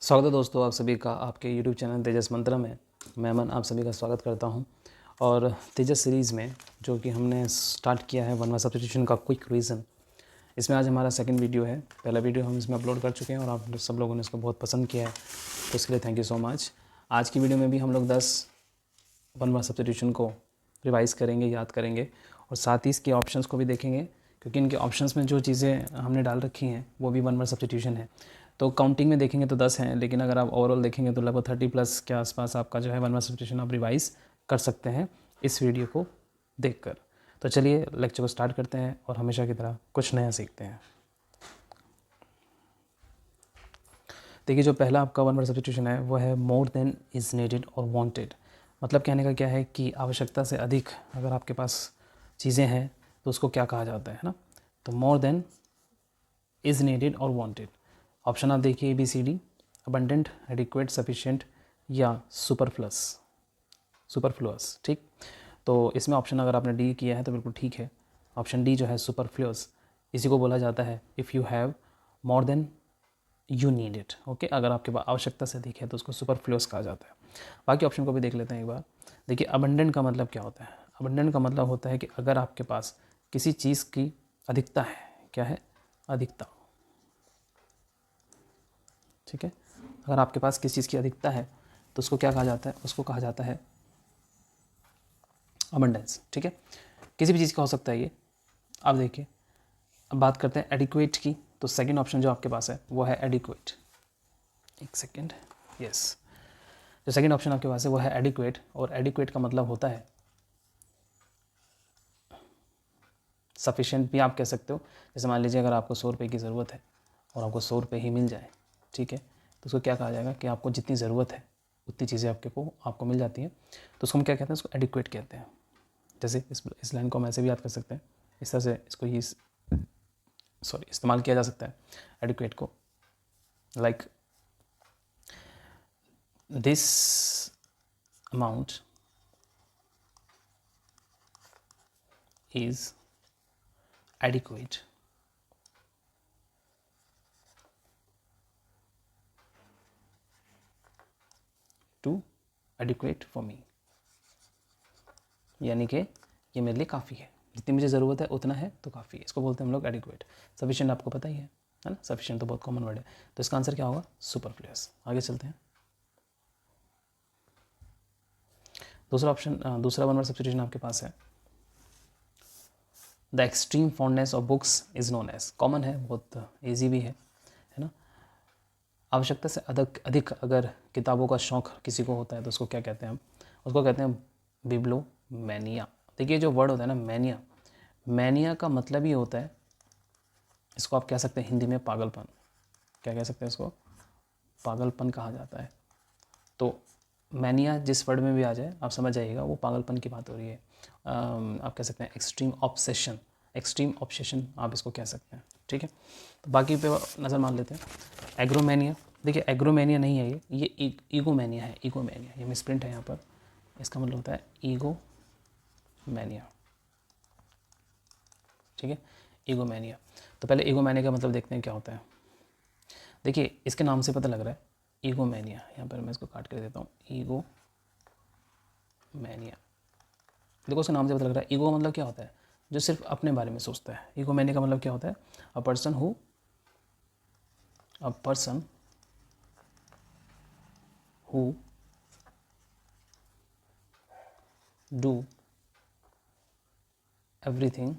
स्वागत है दोस्तों आप सभी का आपके YouTube चैनल तेजस मंत्र में। मैं अमन आप सभी का स्वागत करता हूं। और तेजस सीरीज़ में जो कि हमने स्टार्ट किया है वन वर्ड सब्स्टिट्यूशन का क्विक रिवीजन, इसमें आज हमारा सेकंड वीडियो है। पहला वीडियो हम इसमें अपलोड कर चुके हैं और आप सब लोगों ने इसको बहुत पसंद किया है, तो उसके लिए थैंक यू सो मच। आज की वीडियो में भी हम लोग 10 वन वर्ड सब्स्टिट्यूशन को रिवाइज़ करेंगे, याद करेंगे और साथ ही इसके ऑप्शंस को भी देखेंगे, क्योंकि इनके ऑप्शंस में जो चीज़ें हमने डाल रखी हैं वो भी वन वर्ड सब्स्टिट्यूशन है। तो काउंटिंग में देखेंगे तो 10 हैं, लेकिन अगर आप ओवरऑल देखेंगे तो लगभग 30+ के आसपास आपका जो है वन वर्ड सब्स्टिट्यूशन आप रिवाइज़ कर सकते हैं इस वीडियो को देखकर। तो चलिए लेक्चर को स्टार्ट करते हैं और हमेशा की तरह कुछ नया सीखते हैं। देखिए, जो पहला आपका वन वर्ड सब्स्टिट्यूशन है वो है मोर देन इज़ नीडेड और वांटेड। मतलब कहने का क्या है कि आवश्यकता से अधिक अगर आपके पास चीज़ें हैं तो उसको क्या कहा जाता है ना। तो मोर देन इज़ नीडेड और वांटेड। ऑप्शन आप देखिए ABCD, अबंडेंट, एडिक्वेट, सफिशिएंट या सुपरफ्लुअस। ठीक, तो इसमें ऑप्शन अगर आपने डी किया है तो बिल्कुल ठीक है। ऑप्शन डी जो है सुपरफ्लुअस, इसी को बोला जाता है if you have more than you need it. Okay, अगर आपके पास आवश्यकता से अधिक है तो उसको सुपरफ्लुअस कहा जाता है। बाकी ऑप्शन को भी देख लेते हैं एक बार। देखिए, अबंडेंट का मतलब क्या होता है। अबंडेंट का मतलब होता है कि अगर आपके पास किसी चीज़ की अधिकता है, क्या है, अधिकता। ठीक है, अगर आपके पास किसी चीज़ की अधिकता है तो उसको क्या कहा जाता है, उसको कहा जाता है अबंडेंस। ठीक है, किसी भी चीज़ का हो सकता है ये। अब देखिए, अब बात करते हैं एडिक्वेट की। तो सेकंड ऑप्शन जो आपके पास है वो है एडिक्वेट। एक सेकंड, यस, जो सेकंड ऑप्शन आपके पास है वो है एडिक्वेट। और एडिक्वेट का मतलब होता है सफिशिएंट भी आप कह सकते हो। जैसे मान लीजिए अगर आपको 100 रुपये की ज़रूरत है और आपको 100 रुपये ही मिल जाए, ठीक है, तो उसको क्या कहा जाएगा कि आपको जितनी ज़रूरत है उतनी चीज़ें आपको मिल जाती हैं, तो उसको हम क्या कहते हैं, उसको एडिक्वेट कहते हैं। जैसे इस लाइन को हम ऐसे भी याद कर सकते हैं, इस तरह से इसको ही इस्तेमाल किया जा सकता है एडिक्वेट को। Like this amount is adequate to adequate for me, यानी कि ये मेरे लिए काफ़ी है, जितनी मुझे ज़रूरत है उतना है तो काफ़ी है। इसको बोलते हैं हम लोग एडिक्वेट। सफिशिएंट आपको पता ही है ना, सफिशिएंट तो बहुत कॉमन वर्ड है। तो इसका आंसर क्या होगा, सुपरफ्लुअस। आगे चलते हैं। दूसरा ऑप्शन, दूसरा वन वर्ड सब्स्टिट्यूशन आपके पास है the extreme fondness of books is known as. Common है, बहुत ईजी भी है ना। आवश्यकता से अधिक अगर किताबों का शौक़ किसी को होता है तो उसको क्या कहते हैं हम, उसको कहते हैं बिब्लोमैनिया। देखिए, जो वर्ड होता है ना मैनिया, मैनिया का मतलब ही होता है, इसको आप कह सकते हैं हिंदी में पागलपन। क्या कह सकते हैं इसको, पागलपन कहा जाता है। तो मैनिया जिस वर्ड में भी आ जाए आप समझ जाइएगा वो पागलपन की बात हो रही है। आप कह सकते हैं एक्सट्रीम ऑब्सेशन आप इसको कह सकते हैं। ठीक है, तो बाकी पे नज़र मान लेते हैं। एग्रोमेनिया, देखिए एग्रोमेनिया नहीं है ये ईगोमेनिया है। ईगोमेनिया, ये मिसप्रिंट है यहाँ पर, इसका मतलब होता है ईगोमेनिया। ठीक है, ईगोमेनिया। तो पहले ईगोमेनिया का मतलब देखते हैं क्या होता है। देखिए, इसके नाम से पता लग रहा है ईगोमेनिया। यहाँ पर मैं इसको काट कर देता हूँ, ईगोमेनिया। देखो, उसके नाम से पता लग रहा है ईगो मतलब क्या होता है, जो सिर्फ अपने बारे में सोचता है। ईगोमेनिया का मतलब क्या होता है, a person who do everything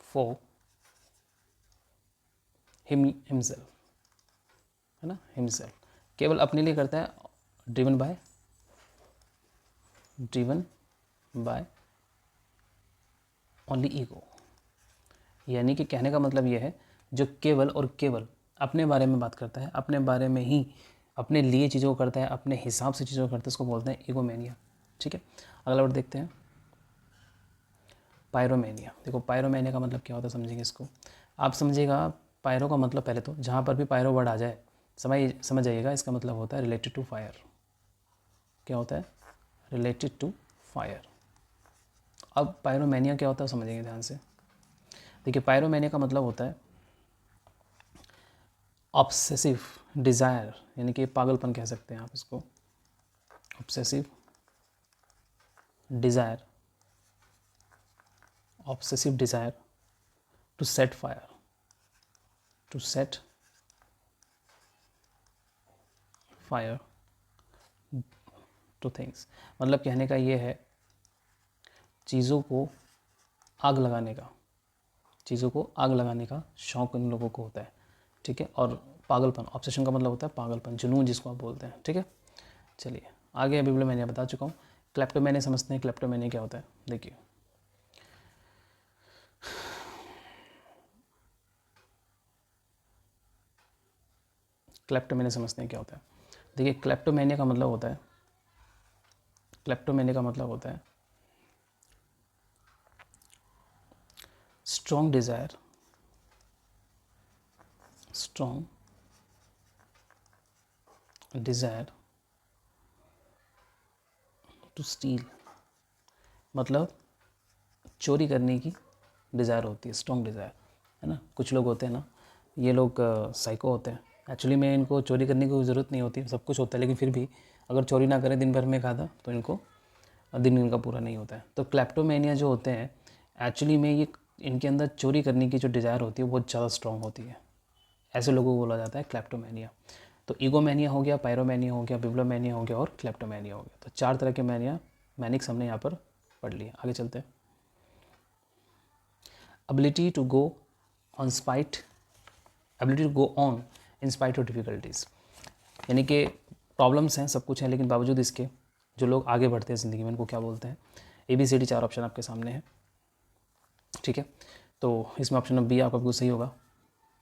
for himself, है ना, हिमसेल्फ, केवल अपने लिए करता है। Driven by only ego. यानी कि कहने का मतलब ये है, जो केवल और केवल अपने बारे में बात करता है, अपने बारे में ही, अपने लिए चीज़ों को करता है, अपने हिसाब से चीज़ों को करता है, उसको बोलते हैं ईगोमेनिया। ठीक है, अगला वर्ड देखते हैं, पायरोमेनिया। देखो, पायरोमेनिया का मतलब क्या होता है, समझेंगे इसको। आप समझिएगा, पायरो का मतलब पहले तो जहाँ पर भी पायरो वर्ड आ जाए समझ जाइएगा, इसका मतलब होता है रिलेटेड टू फायर। क्या होता है, रिलेटेड टू फायर। अब पायरोमेनिया क्या होता है समझेंगे ध्यान से। देखिए, पायरोमेनिया का मतलब होता है ऑब्सेसिव डिज़ायर, यानी कि पागलपन कह सकते हैं आप इसको, obsessive desire, obsessive desire to set fire, to set fire to things. मतलब कहने का ये है चीज़ों को आग लगाने का, चीज़ों को आग लगाने का शौक़ इन लोगों को होता है, ठीक है। और पागलपन, ऑब्सेशन का मतलब होता है पागलपन, जुनून जिसको आप बोलते हैं, ठीक है। चलिए आगे, बिब्लियोमैनिया बता चुका हूँ। क्लेप्टोमैनिया समझते हैं, क्लेप्टोमैनिया क्या होता है। देखिए क्लेप्टोमैनिया समझते हैं क्या होता है। देखिए क्लेप्टोमैनिया का मतलब होता है, क्लेप्टोमैनिया का मतलब होता है strong desire, strong desire to steal, मतलब चोरी करने की डिज़ायर होती है, स्ट्रॉन्ग डिज़ायर, है ना। कुछ लोग होते हैं ना, ये लोग साइको होते हैं। एक्चुअली में इनको चोरी करने की ज़रूरत नहीं होती, सब कुछ होता है, लेकिन फिर भी अगर चोरी ना करें दिन भर में खादा तो इनको दिन इनका पूरा नहीं होता है। तो क्लेप्टोमेनिया जो होते हैं एक्चुअली में ये इनके अंदर चोरी करने की जो डिज़ायर होती है वो ज़्यादा स्ट्रॉन्ग होती है, ऐसे लोगों को बोला जाता है क्लेप्टोमेनिया। तो ईगोमेनिया हो गया, पायरोमेनिया हो गया, बिब्लोमेनिया हो गया और क्लेप्टोमेनिया हो गया। तो 4 तरह के मैनिक्स हमने यहाँ पर पढ़ लिए। आगे चलते हैं। Ability to go on spite, ability to go on in spite of difficulties, यानी कि प्रॉब्लम्स हैं, सब कुछ है, लेकिन बावजूद इसके जो लोग आगे बढ़ते हैं ज़िंदगी में उनको क्या बोलते हैं। ABCD 4 ऑप्शन आपके सामने है, ठीक है। तो इसमें ऑप्शन नंबर बी आपका बिल्कुल सही होगा,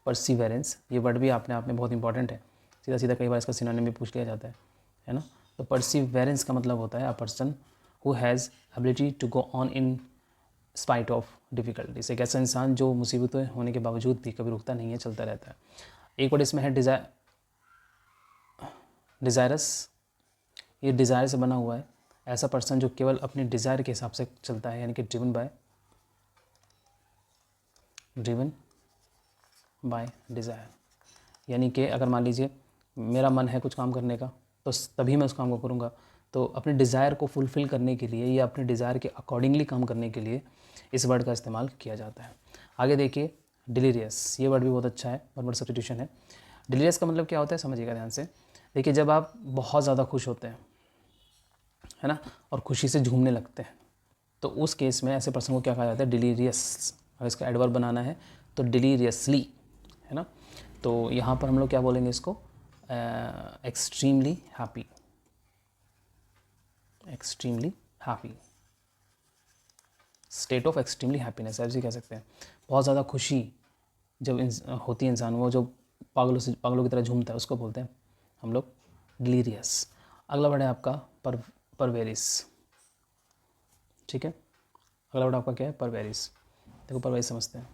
परसिवेरेंस। ये वर्ड भी अपने आप में बहुत इंपॉर्टेंट है, सीधा सीधा कई बार इसका सिनोनिम भी पूछ लिया जाता है ना। तो परसिवेरेंस का मतलब होता है a person who has ability to go on in spite of difficulties, एक ऐसा इंसान जो मुसीबतें होने के बावजूद भी कभी रुकता नहीं है, चलता रहता है। एक वर्ड इसमें है डिज़ायरस, ये डिज़ायर से बना हुआ है, ऐसा पर्सन जो केवल अपने डिज़ायर के हिसाब से चलता है, यानी कि ड्रिवन बाय डिज़ायर। यानी कि अगर मान लीजिए मेरा मन है कुछ काम करने का तो तभी मैं उस काम को करूँगा। तो अपने डिज़ायर को फुलफ़िल करने के लिए या अपने डिज़ायर के अकॉर्डिंगली काम करने के लिए इस वर्ड का इस्तेमाल किया जाता है। आगे देखिए डिलीरियस, ये वर्ड भी बहुत अच्छा है, वर्ड सब्स्टिट्यूशन है। डिलीरियस का मतलब क्या होता है समझिएगा ध्यान से। देखिए जब आप बहुत ज़्यादा खुश होते हैं, है ना, और खुशी से झूमने लगते हैं, तो उस केस में ऐसे पर्सन को क्या कहा जाता है, डिलीरियस। अगर इसका एडवर्ब बनाना है तो डिलीरियसली, है ना। तो यहाँ पर हम लोग क्या बोलेंगे इसको, extremely happy, extremely happy, state of extremely happiness ऐसे कह सकते हैं। बहुत ज़्यादा खुशी जब होती है इंसान, वो जो पागलों की तरह झूमता है, उसको बोलते हैं हम लोग डिलीरियस। अगला वर्ड है आपका परवेरिस, ठीक है। अगला वर्ड आपका क्या है, परवेरिस। देखो परवेरिस समझते हैं।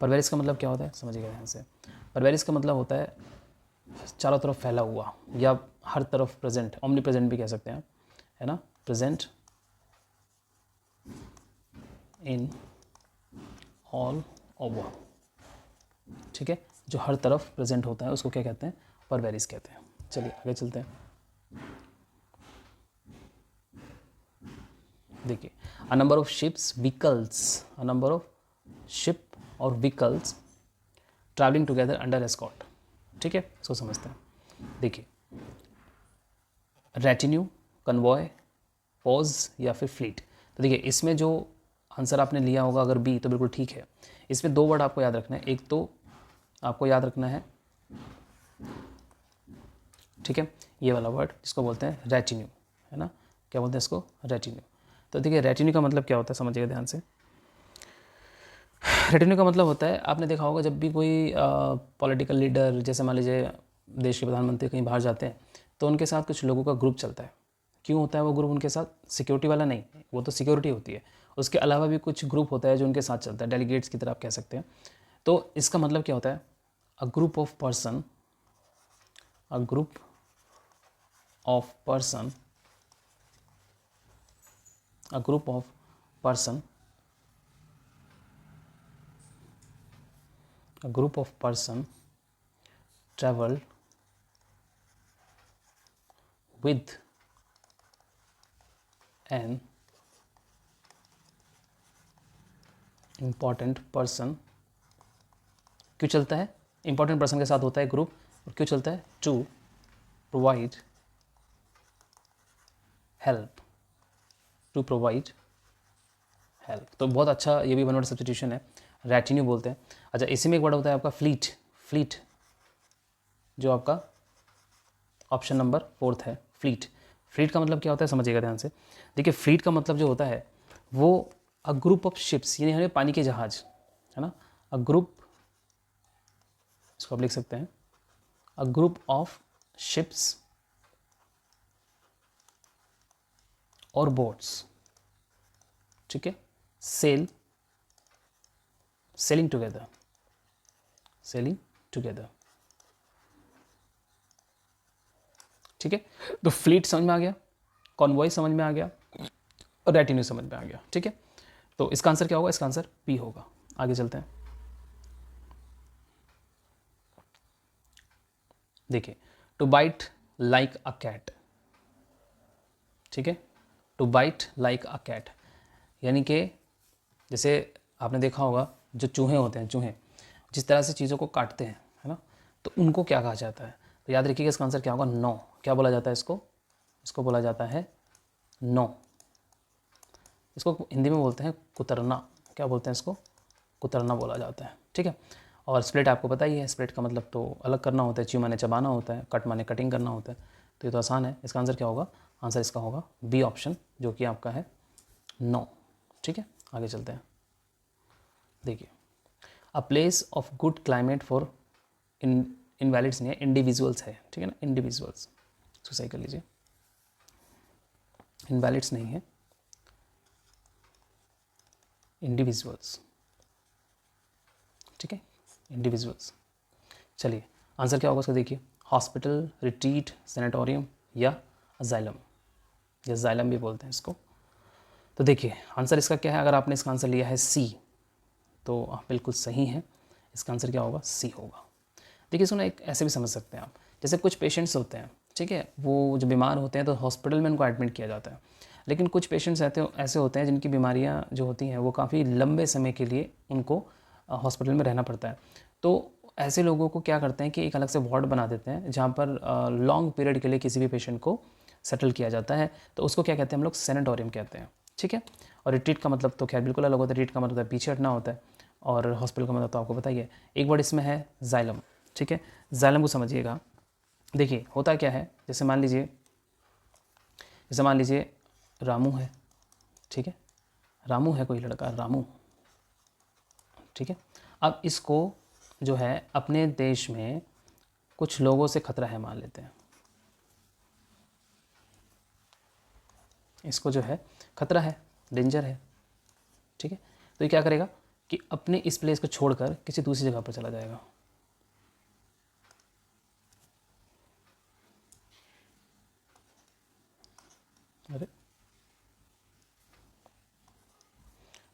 परवेरिस का मतलब क्या होता है समझिएगा ध्यान से। परवेरिस का मतलब होता है चारों तरफ फैला हुआ या हर तरफ प्रेजेंट, ओमनी प्रेजेंट भी कह सकते हैं, है ना। प्रेजेंट इन ऑल ओवर, ठीक है। जो हर तरफ प्रेजेंट होता है उसको क्या कहते हैं, परवेरिस कहते हैं। चलिए आगे चलते हैं। देखिए a number of ships vehicles, a number of ship और vehicles travelling together under escort, ठीक है, इसको समझते हैं। देखिए रेटिन्यू, कन्वॉय, पॉज या फिर फ्लीट। तो देखिए इसमें जो आंसर आपने लिया होगा अगर बी तो बिल्कुल ठीक है। इसमें 2 वर्ड आपको याद रखना है, एक तो आपको याद रखना है, ठीक है, ये वाला वर्ड जिसको बोलते हैं रेटिन्यू, है ना। क्या बोलते हैं इसको, रेटिन्यू। तो देखिए रेटिन्यू का मतलब क्या होता है समझिएगा ध्यान से। रेटिन्यू का मतलब होता है, आपने देखा होगा जब भी कोई पॉलिटिकल लीडर, जैसे मान लीजिए देश के प्रधानमंत्री कहीं बाहर जाते हैं तो उनके साथ कुछ लोगों का ग्रुप चलता है। क्यों होता है वो ग्रुप उनके साथ, सिक्योरिटी वाला नहीं, वो तो सिक्योरिटी होती है, उसके अलावा भी कुछ ग्रुप होता है जो उनके साथ चलता है, डेलीगेट्स की तरह आप कह सकते हैं। तो इसका मतलब क्या होता है, a group of person, a group of person, a group of person, a group of person traveled with an important person. क्यों चलता है? इंपॉर्टेंट पर्सन के साथ होता है ग्रुप, और क्यों चलता है? To provide help, to provide help. तो बहुत अच्छा ये भी वन वर्ड सब्स्टिट्यूशन है, रेटिन्यू बोलते हैं। अच्छा, इसी में एक वर्ड होता है आपका फ्लीट। फ्लीट जो आपका ऑप्शन नंबर 4 है, फ्लीट। फ्लीट का मतलब क्या होता है समझिएगा ध्यान से। देखिए, फ्लीट का मतलब जो होता है वो अ ग्रुप ऑफ शिप्स, यानी हमें पानी के जहाज, है ना, अ ग्रुप, इसको आप लिख सकते हैं, अ ग्रुप ऑफ शिप्स और बोट्स, ठीक है, सेलिंग टुगेदर, सेलिंग टुगेदर, ठीक है। तो फ्लीट समझ में आ गया, कॉन्वॉय समझ में आ गया, और रेटिन्यू समझ में आ गया, ठीक है। तो इसका आंसर क्या होगा? इसका आंसर पी होगा। आगे चलते हैं। देखिए, to bite like a cat, ठीक है, to bite like a cat, यानी कि जैसे आपने देखा होगा जो चूहे होते हैं, चूहे जिस तरह से चीज़ों को काटते हैं, है ना, तो उनको क्या कहा जाता है? तो याद रखिएगा इसका आंसर क्या होगा? नो। क्या बोला जाता है इसको? इसको बोला जाता है नो। इसको हिंदी में बोलते हैं कुतरना। क्या बोलते हैं इसको? कुतरना बोला जाता है, ठीक है। और स्प्लिट आपको पता ही है, स्प्लिट का मतलब तो अलग करना होता है, च्यू माने चबाना होता है, कट माने कटिंग करना होता है। तो ये तो आसान है। इसका आंसर क्या होगा? आंसर इसका होगा बी ऑप्शन, जो कि आपका है नो, ठीक है। आगे चलते हैं। देखिए, a place of good climate for invalids नहीं है, इंडिविजुअल्स है, ठीक है ना, इंडिविजुअल्स, इसको सही कर लीजिए, इनवैलिड्स नहीं है, इंडिविजुअल्स, ठीक है, इंडिविजुअल्स। चलिए, आंसर क्या होगा उसका देखिए, हॉस्पिटल, रिट्रीट, सैनिटोरियम या अजाइलम, या जाइलम भी बोलते हैं इसको। तो देखिए, आंसर इसका क्या है? अगर आपने इसका आंसर लिया है सी, तो आप बिल्कुल सही हैं। इसका आंसर क्या होगा? सी होगा। देखिए, इसको ना एक ऐसे भी समझ सकते हैं आप, जैसे कुछ पेशेंट्स होते हैं, ठीक है, वो जो बीमार होते हैं तो हॉस्पिटल में उनको एडमिट किया जाता है। लेकिन कुछ पेशेंट्स ऐसे होते हैं जिनकी बीमारियां जो होती हैं वो काफ़ी लंबे समय के लिए उनको हॉस्पिटल में रहना पड़ता है। तो ऐसे लोगों को क्या करते हैं कि एक अलग से वार्ड बना देते हैं जहाँ पर लॉन्ग पीरियड के लिए किसी भी पेशेंट को सेटल किया जाता है। तो उसको क्या कहते हैं हम लोग? सैनिटोरियम कहते हैं, ठीक है। और रिट्रीट का मतलब तो खैर बिल्कुल अलग होता है। रिट्रीट का मतलब पीछे हटना होता है, और हॉस्पिटल का मतलब तो आपको पता ही है। एक वर्ड इसमें है जाइलम, ठीक है। जाइलम को समझिएगा। देखिए, होता क्या है, जैसे मान लीजिए रामू है, ठीक है, रामू है कोई लड़का, रामू, ठीक है। अब इसको जो है अपने देश में कुछ लोगों से खतरा है, मान लेते हैं, इसको जो है खतरा है, डेंजर है, ठीक है। तो ये क्या करेगा कि अपने इस प्लेस को छोड़कर किसी दूसरी जगह पर चला जाएगा। अरे,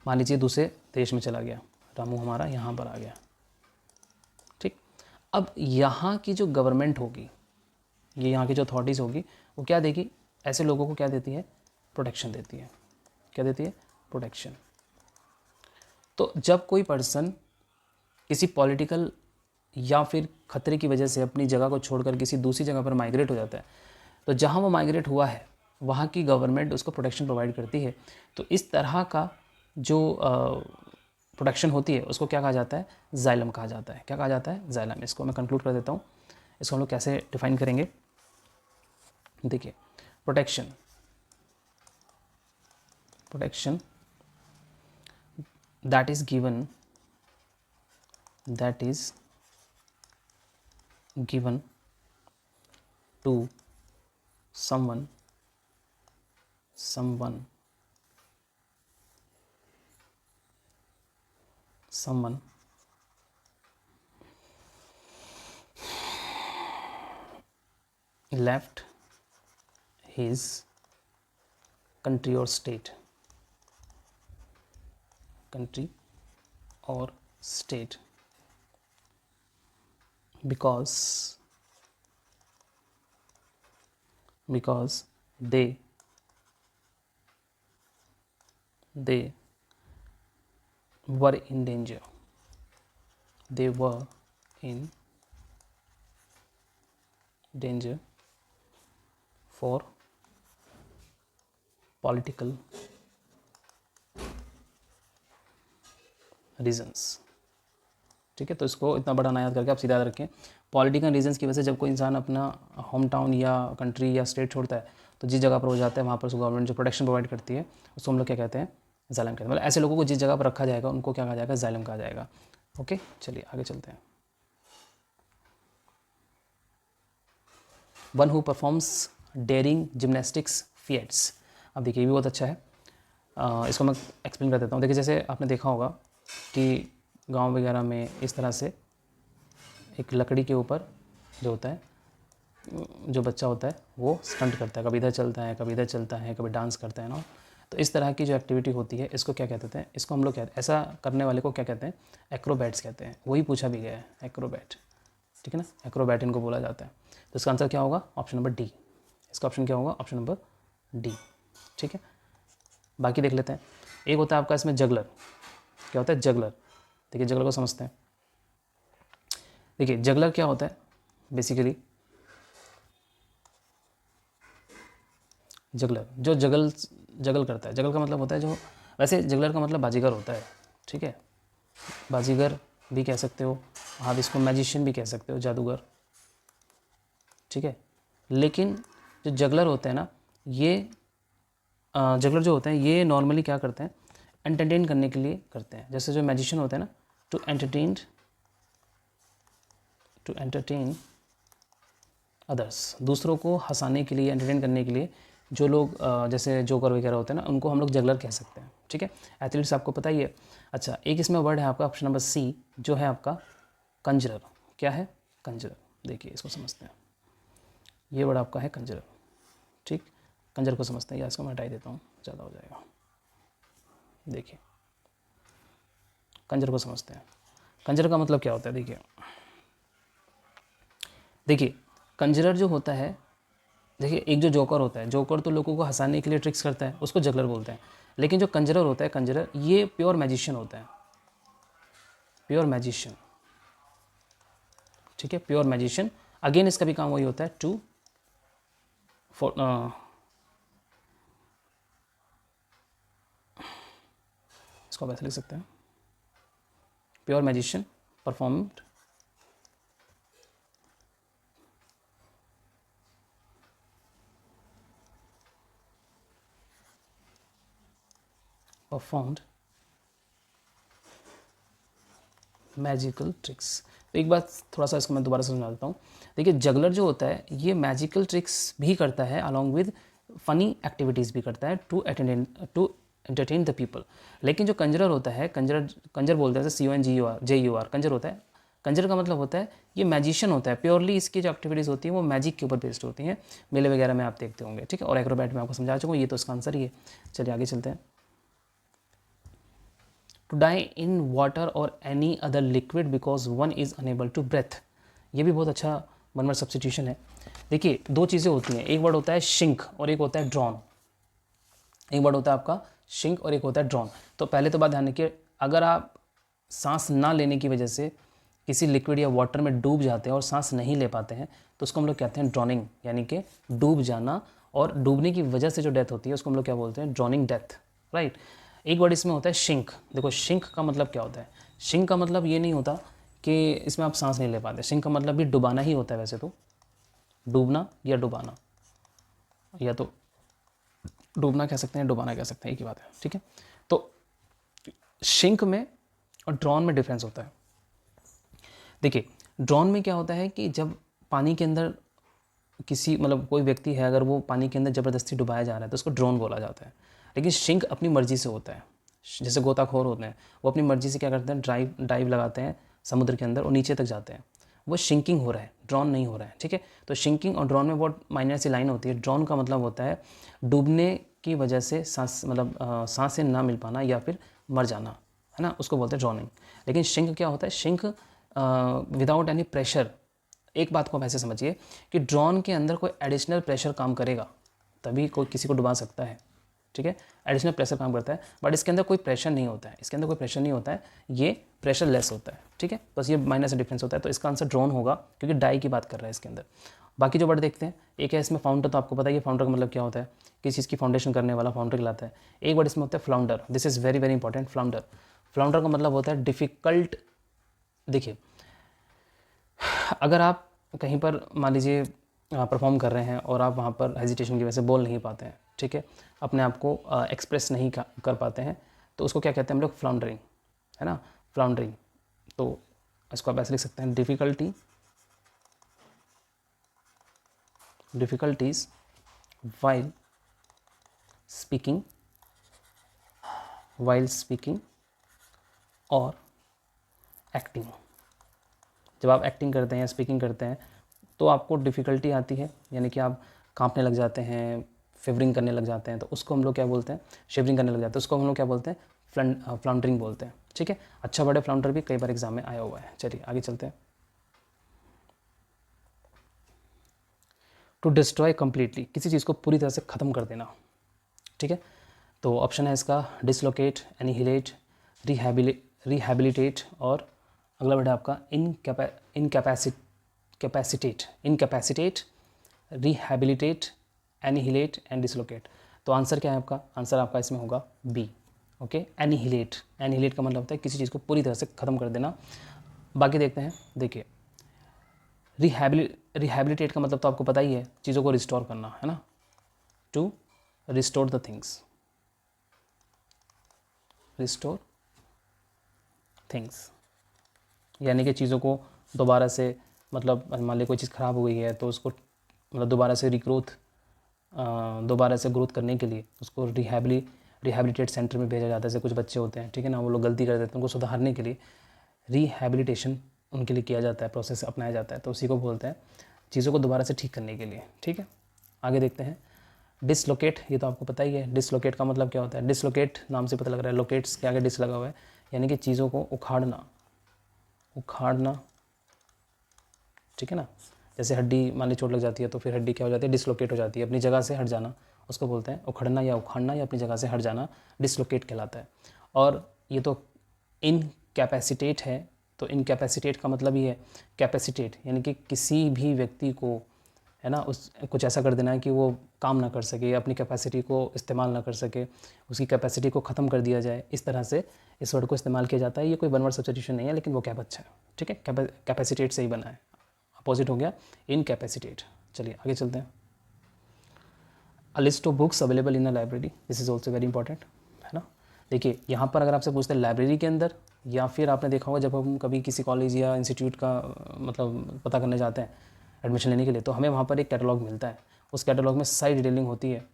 मान लीजिए दूसरे देश में चला गया, रामू हमारा यहाँ पर आ गया, ठीक। अब यहाँ की जो गवर्नमेंट होगी, ये यहाँ की जो अथॉरिटीज़ होगी, वो क्या देगी? ऐसे लोगों को क्या देती है? प्रोटेक्शन देती है। क्या देती है? प्रोटेक्शन। तो जब कोई पर्सन किसी पॉलिटिकल या फिर खतरे की वजह से अपनी जगह को छोड़कर किसी दूसरी जगह पर माइग्रेट हो जाता है, तो जहाँ वो माइग्रेट हुआ है वहाँ की गवर्नमेंट उसको प्रोटेक्शन प्रोवाइड करती है। तो इस तरह का जो प्रोटेक्शन होती है उसको क्या कहा जाता है? जाइलम कहा जाता है। क्या कहा जाता है? जाइलम। इसको मैं कंक्लूड कर देता हूँ। इसको हम लोग कैसे डिफाइन करेंगे? देखिए, protection, protection that is given to someone left his country or state, country or state because they were in danger. They were in danger for political reasons. ठीक है, तो इसको इतना बड़ा ना याद करके आप सीधा याद रखें, पॉलिटिकल रीजन्स की वजह से जब कोई इंसान अपना होम टाउन या कंट्री या स्टेट छोड़ता है तो जिस जगह पर वो जाता है वहाँ पर उसको गवर्नमेंट जो प्रोटेक्शन प्रोवाइड करती है उसको हम लोग क्या कहते हैं, जालिम कहते हैं। मतलब ऐसे लोगों को जिस जगह पर रखा जाएगा उनको क्या कहा जाएगा, जालिम कहा जाएगा। ओके, चलिए आगे चलते हैं। One who performs daring gymnastics feats. अब देखिए ये भी बहुत अच्छा है, इसको मैं एक्सप्लेन कर देता हूँ। देखिए जैसे आपने देखा होगा कि गांव वगैरह में इस तरह से एक लकड़ी के ऊपर जो होता है, जो बच्चा होता है वो स्टंट करता है, कभी इधर चलता है, कभी इधर चलता है, कभी डांस करता है ना। तो इस तरह की जो एक्टिविटी होती है इसको क्या कहते हैं, इसको हम लोग कहते हैं, ऐसा करने वाले को क्या कहते हैं, एक्रोबैट्स कहते हैं। वही पूछा भी गया है, एक्रोबैट। ठीक है ना, एक्रोबैट इनको बोला जाता है। तो इसका आंसर क्या होगा, ऑप्शन नंबर डी। इसका ऑप्शन क्या होगा, ऑप्शन नंबर डी। ठीक है, बाकी देख लेते हैं। एक होता है आपका इसमें जगलर। क्या होता है, जगलर। देखिए जगलर को समझते हैं। देखिए जगलर क्या होता है, बेसिकली जगलर जो जगल करता है। जगल का मतलब होता है जो, वैसे जगलर का मतलब बाजीगर होता है। ठीक है, बाजीगर भी कह सकते हो आप, इसको मैजिशियन भी कह सकते हो, जादूगर। ठीक है, लेकिन जो जगलर होते हैं ना, ये जगलर जो होते हैं ये नॉर्मली क्या करते हैं, एंटरटेन करने के लिए करते हैं। जैसे जो मैजिशियन होते हैं ना, टू एंटरटेन अदर्स, दूसरों को हंसाने के लिए, एंटरटेन करने के लिए जो लोग जैसे जोकर वगैरह होते हैं ना, उनको हम लोग जगलर कह सकते हैं। ठीक है, एथलीट्स आपको पता ही है। अच्छा, एक इसमें वर्ड है आपका ऑप्शन नंबर सी, जो है आपका कंजरर। क्या है, कंजरर। देखिए इसको समझते हैं, ये वर्ड आपका है कंजरर। ठीक, कंजर को समझते हैं, या इसको मैं हटाई देता हूँ, ज़्यादा हो जाएगा। देखिए कंजर को समझते हैं। कंजर का मतलब क्या होता है, देखिए कंजरर जो होता है, देखिए एक जो जोकर होता है, जोकर तो लोगों को हंसाने के लिए ट्रिक्स करता है, उसको जगलर बोलते हैं। लेकिन जो कंजरर होता है, कंजरर ये प्योर मैजिशियन होता है, प्योर मैजिशियन। ठीक है, प्योर मैजिशियन। अगेन इसका भी काम वही होता है, टू इसको वैसे लिख सकते हैं, pure magician performed magical tricks. तो एक बात थोड़ा सा इसको मैं दोबारा समझा देता हूँ। देखिए जगलर जो होता है ये मैजिकल ट्रिक्स भी करता है, अलॉन्ग विद फनी एक्टिविटीज़ भी करता है, टू एंटरटेन द पीपल। लेकिन जो कंजरर होता है, कंजर बोलते हैं, CONJUR, कंजर होता है। कंजर का मतलब होता है ये मैजिशियन होता है, प्योरली इसकी जो एक्टिविटीज़ होती हैं वो मैजिक के ऊपर बेस्ड होती हैं। मेले वगैरह में आप देखते होंगे। ठीक है, और एक्रोबैट में आपको समझा चुका हूँ, ये तो इसका आंसर ही है। चलिए आगे चलते हैं। टू डाई इन वाटर और any other liquid because one is unable to breathe. ये भी बहुत अच्छा वन वर्ड सब्सटीट्यूशन है। देखिए दो चीज़ें होती हैं, एक वर्ड होता है शिंक और एक होता है ड्रॉन। एक वर्ड होता है आपका शिंक और एक होता है ड्रॉन। तो पहले तो बात ध्यान रखिए, अगर आप सांस ना लेने की वजह से किसी लिक्विड या वाटर में डूब जाते हैं और सांस नहीं ले पाते हैं तो उसको हम लोग कहते हैं ड्रॉनिंग, यानी कि डूब जाना। और डूबने की वजह से जो डेथ होती है उसको हम लोग क्या बोलते हैं, ड्रॉनिंग डेथ। राइट, एक वर्ड इसमें होता है शिंक। देखो शिंक का मतलब क्या होता है, शिंक का मतलब ये नहीं होता कि इसमें आप सांस नहीं ले पाते। शिंक का मतलब भी डुबाना ही होता है, वैसे तो डूबना या डुबाना, या तो डूबना कह सकते हैं, डुबाना कह सकते हैं, एक ही बात है। ठीक है, तो शिंक में और ड्रॉन में डिफरेंस होता है। देखिए ड्रॉन में क्या होता है कि जब पानी के अंदर किसी मतलब कोई व्यक्ति है, अगर वो पानी के अंदर ज़बरदस्ती डुबाया जा रहा है तो उसको ड्रोन बोला जाता है। लेकिन शिंक अपनी मर्जी से होता है। जैसे गोताखोर होते हैं, वो अपनी मर्जी से क्या करते हैं, डाइव लगाते हैं समुद्र के अंदर और नीचे तक जाते हैं, वो शिंकिंग हो रहा है, ड्रॉन नहीं हो रहा है। ठीक है, तो शिंकिंग और ड्रॉन में बहुत माइनर सी लाइन होती है। ड्रॉन का मतलब होता है डूबने की वजह से सांस मतलब सांसें ना मिल पाना या फिर मर जाना, है ना, उसको बोलते हैं ड्रॉनिंग। लेकिन शिंक क्या होता है, शिंक विदाउट एनी प्रेशर एक बात को आप ऐसे समझिए कि ड्रोन के अंदर कोई एडिशनल प्रेशर काम करेगा तभी कोई किसी को डुबा सकता है, ठीक है। एडिशनल प्रेशर काम करता है, बट इसके अंदर कोई प्रेशर नहीं होता है, इसके अंदर कोई प्रेशर नहीं होता है, ये प्रेशर लेस होता है, ठीक है। बस ये माइनर से डिफरेंस होता है। तो इसका आंसर ड्रोन होगा क्योंकि डाई की बात कर रहा है इसके अंदर। बाकी जो वर्ड देखते हैं, एक है इसमें फाउंडर, तो आपको पता है फाउंडर का मतलब क्या होता है, किसी चीज़ की फाउंडेशन करने वाला फाउंडर कहलाता है। एक वर्ड इसमें होता है flounder, this is very very important. Flounder, flounder का मतलब होता है डिफ़िकल्ट। देखिए, अगर आप कहीं पर मान लीजिए परफॉर्म कर रहे हैं और आप वहाँ पर हेजिटेशन की वजह से बोल नहीं पाते हैं, ठीक है, अपने आप को एक्सप्रेस नहीं कर पाते हैं, तो उसको क्या कहते हैं हम लोग, फ्लाउंडरिंग, है ना, फ्लाउंडरिंग। तो इसको आप ऐसे लिख सकते हैं, डिफ़िकल्टीज वाइल स्पीकिंग और एक्टिंग। जब आप एक्टिंग करते हैं या स्पीकिंग करते हैं तो आपको डिफ़िकल्टी आती है, यानी कि आप कांपने लग जाते हैं, फेवरिंग करने लग जाते हैं, तो उसको हम लोग क्या बोलते हैं, शिवरिंग करने लग जाते हैं, उसको हम लोग क्या बोलते हैं, फ्लाउंडरिंग बोलते हैं, ठीक है। अच्छा वर्ड है फ्लाउंडर, भी कई बार एग्जाम में आया हुआ है। चलिए आगे चलते हैं। टू डिस्ट्रॉय कंप्लीटली, किसी चीज़ को पूरी तरह से ख़त्म कर देना, ठीक है। तो ऑप्शन है इसका डिसलोकेट, एनिहिलेट, रिहैबिलिटेट, और अगला वर्ड है आपका incapacitate, rehabilitate, annihilate and dislocate. तो आंसर क्या है आपका, आंसर आपका इसमें होगा बी, ओके, एनिहिलेट। एनिहिलेट का मतलब होता है किसी चीज़ को पूरी तरह से ख़त्म कर देना। बाकी देखते हैं, देखिए रिहैबिलिटेट का मतलब तो आपको पता ही है, चीज़ों को रिस्टोर करना, है ना, to restore the things, restore things, यानी कि चीज़ों को दोबारा से, मतलब मान ली कोई चीज़ ख़राब हो गई है तो उसको मतलब दोबारा से ग्रोथ करने के लिए उसको रिहैबिलिटेट सेंटर में भेजा जाता है। जैसे कुछ बच्चे होते हैं, ठीक है ना, वो लोग गलती कर देते हैं, उनको सुधारने के लिए रिहैबिलिटेशन उनके लिए किया जाता है, प्रोसेस अपनाया जाता है, तो उसी को बोलते हैं चीज़ों को दोबारा से ठीक करने के लिए, ठीक है। आगे देखते हैं, डिसलोकेट, ये तो आपको पता ही है, डिसलोकेट का मतलब क्या होता है, डिसलोकेट नाम से पता लग रहा है, लोकेट्स के आगे डिस लगा हुआ है, यानी कि चीज़ों को उखाड़ना, ठीक है ना। जैसे हड्डी मान ली चोट लग जाती है तो फिर हड्डी क्या हो जाती है, डिसलोकेट हो जाती है, अपनी जगह से हट जाना, उसको बोलते हैं उखड़ना या उखाड़ना, या अपनी जगह से हट जाना डिसलोकेट कहलाता है। और ये तो इनकैपेसिटेट है, तो इनकैपेसिटेट का मतलब ही है कैपेसिटेट, यानी कि किसी भी व्यक्ति को, है ना, उस कुछ ऐसा कर देना है कि वो काम ना कर सके, अपनी कैपेसिटी को इस्तेमाल ना कर सके, उसकी कैपेसिटी को ख़त्म कर दिया जाए, इस तरह से इस वर्ड को इस्तेमाल किया जाता है। ये कोई वन वर्ड सब्स्टिट्यूशन नहीं है, लेकिन वो कैप अच्छा है, ठीक है, कैपेसिटेट से ही बना है, अपोजिट हो गया इनकैपेसिटेट। चलिए आगे चलते हैं। A list of books available in a library, this is also very important, है ना। देखिए यहाँ पर अगर आपसे पूछते हैं लाइब्रेरी के अंदर, या फिर आपने देखा होगा जब हम कभी किसी कॉलेज या इंस्टीट्यूट का मतलब पता करने जाते हैं एडमिशन लेने के लिए, तो हमें वहाँ पर एक कैटलॉग मिलता है, उस कैटलॉग में सारी डिटेलिंग होती है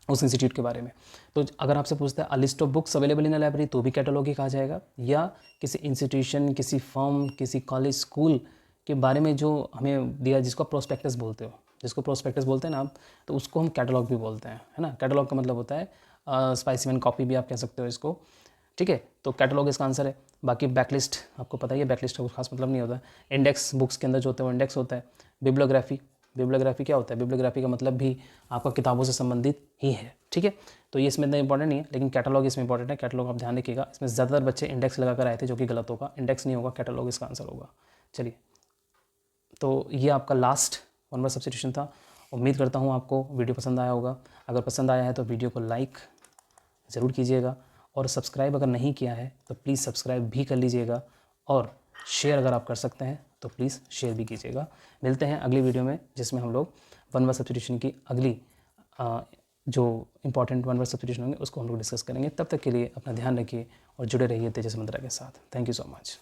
उस इंस्टीट्यूट के बारे में। तो अगर आपसे पूछता है a list of books available in a library, तो भी कैटलॉग ही कहा जाएगा, या किसी इंस्टीट्यूशन, किसी फर्म, किसी कॉलेज, स्कूल के बारे में जो हमें दिया, जिसको प्रोस्पेक्टस बोलते हो, जिसको प्रोस्पेक्टस बोलते हैं ना आप, तो उसको हम कैटलॉग भी बोलते हैं, है ना। कैटलॉग का मतलब होता है स्पाइसीमैन कॉपी भी आप कह सकते हो इसको, ठीक है। तो कैटलॉग इसका आंसर है। बाकी बैकलिस्ट आपको पता ही है, बैकलिस्ट का कुछ खास मतलब नहीं होता है। इंडेक्स बुक्स के अंदर जो होता है वो इंडेक्स होता है। बिब्लियोग्राफी क्या होता है, बिब्लियोग्राफी का मतलब भी आपका किताबों से संबंधित ही है, ठीक है। तो ये इसमें इतना इंपॉर्टेंट नहीं है, लेकिन कैटलॉग इसमें इंपॉर्टेंट है। कैटलॉग आप ध्यान रखिएगा, इसमें ज़्यादातर बच्चे इंडेक्स लगा कर आए थे, जो कि गलत होगा, इंडेक्स नहीं होगा, कैटलॉग इसका आंसर होगा। चलिए, तो ये आपका लास्ट वन वर्ड सब्स्टिट्यूशन था। उम्मीद करता हूँ आपको वीडियो पसंद आया होगा। अगर पसंद आया है तो वीडियो को लाइक ज़रूर कीजिएगा, और सब्सक्राइब अगर नहीं किया है तो प्लीज़ सब्सक्राइब भी कर लीजिएगा, और शेयर अगर आप कर सकते हैं तो प्लीज़ शेयर भी कीजिएगा। मिलते हैं अगली वीडियो में, जिसमें हम लोग वन वर्ड सब्स्टिट्यूशन की अगली जो इंपॉर्टेंट वन वर्ड सब्स्टिट्यूशन होंगे उसको हम लोग डिस्कस करेंगे। तब तक के लिए अपना ध्यान रखिए और जुड़े रहिए तेजस मंत्रा के साथ। Thank you so much.